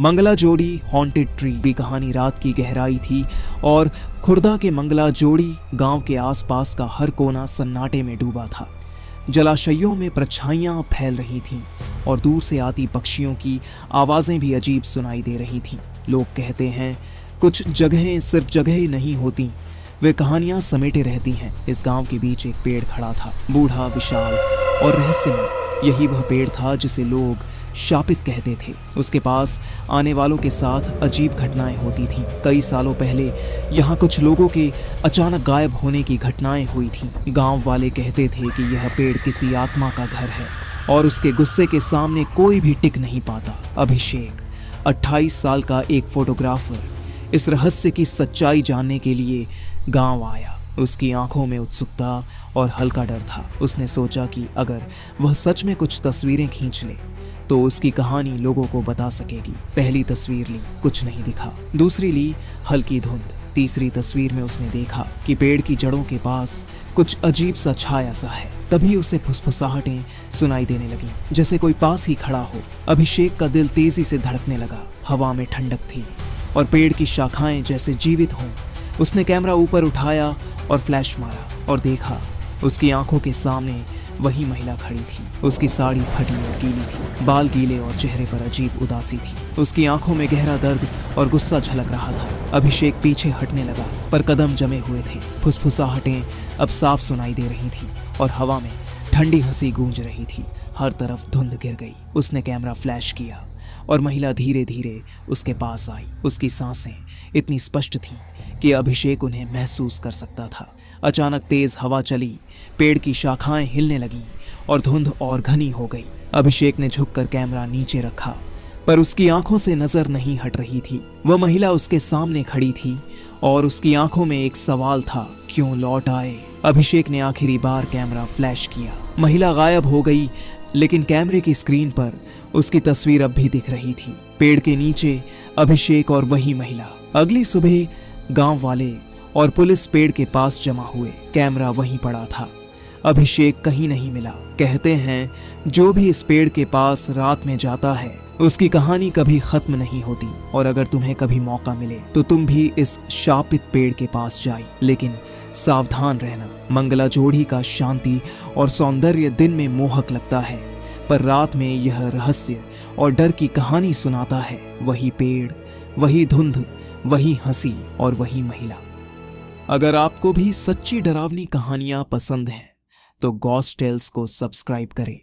मंगला जोड़ी haunted tree की कहानी रात की गहराई थी और खुर्दा के मंगला जोड़ी गांव के आसपास का हर कोना सन्नाटे में डूबा था। जलाशयों में परछाइयां फैल रही थीं और दूर से आती पक्षियों की आवाजें भी अजीब सुनाई दे रही थीं। लोग कहते हैं कुछ जगहें सिर्फ जगह ही नहीं होती, वे कहानियां समेटे रहती हैं। इस गांव के बीच एक पेड़ खड़ा था, बूढ़ा, विशाल और रहस्यमय। यही वह पेड़ था जिसे लोग शापित कहते थे। उसके पास आने वालों के साथ अजीब घटनाएं होती थीं। कई सालों पहले यहाँ कुछ लोगों के अचानक गायब होने की घटनाएं हुई थीं। गांव वाले कहते थे कि यह पेड़ किसी आत्मा का घर है और उसके गुस्से के सामने कोई भी टिक नहीं पाता। अभिषेक 28 साल का एक फोटोग्राफर इस रहस्य की सच्चाई जानने के लिए गांव आया। उसकी आंखों में उत्सुकता और हल्का डर था। उसने सोचा कि अगर वह सच में कुछ तस्वीरें खींच ले तो उसकी कहानी लोगों को बता सकेगी। पहली तस्वीर ली, कुछ नहीं दिखा। दूसरी ली, हल्की धुंध। तीसरी तस्वीर में उसने देखा कि पेड़ की जड़ों के पास कुछ अजीब सा छाया सा है। तभी उसे फुसफुसाहटें सुनाई देने लगी, जैसे कोई पास ही खड़ा हो। अभिषेक का दिल तेजी से धड़कने लगा। हवा में ठंडक थी और पेड़ की शाखाएं जैसे जीवित हों। उसने कैमरा ऊपर उठाया और फ्लैश मारा और देखा उसकी आंखों के सामने वही महिला खड़ी थी। उसकी साड़ी फटी और गीली थी, बाल गीले और चेहरे पर अजीब उदासी थी। उसकी आंखों में गहरा दर्द और गुस्सा झलक रहा था। अभिषेक पीछे हटने लगा, पर कदम जमे हुए थे। फुसफुसाहटें अब साफ सुनाई दे रही थी और हवा में ठंडी हंसी गूंज रही थी। हर तरफ धुंध गिर गई। उसने कैमरा फ्लैश किया और महिला धीरे धीरे उसके पास आई। उसकी सांसें इतनी स्पष्ट थीं कि अभिषेक उन्हें महसूस कर सकता था। अचानक तेज हवा चली, पेड़ की शाखाएं हिलने लगीं और धुंध और घनी हो गई। अभिषेक ने झुककर कैमरा नीचे रखा, पर उसकी आंखों से नजर नहीं हट रही थी। वह महिला उसके सामने खड़ी थी और उसकी आंखों में एक सवाल था, क्यों लौट आए? अभिषेक ने आखिरी बार कैमरा फ्लैश किया। महिला गायब हो गई, लेकिन कैमरे की स्क्रीन पर उसकी तस्वीर अब भी दिख रही थी। पेड़ के नीचे अभिषेक और वही महिला। अगली सुबह गांव वाले और पुलिस पेड़ के पास जमा हुए। कैमरा वहीं पड़ा था। अभिषेक कहीं नहीं मिला। कहते हैं जो भी इस पेड़ के पास रात में जाता है उसकी कहानी कभी खत्म नहीं होती। और अगर तुम्हें कभी मौका मिले तो तुम भी इस शापित पेड़ के पास जाए, लेकिन सावधान रहना। मंगला जोड़ी का शांति और सौंदर्य दिन में मोहक लगता है, पर रात में यह रहस्य और डर की कहानी सुनाता है। वही पेड़, वही धुंध, वही हंसी और वही महिला। अगर आपको भी सच्ची डरावनी कहानियां पसंद हैं तो गॉस्ट टेल्स को सब्सक्राइब करें।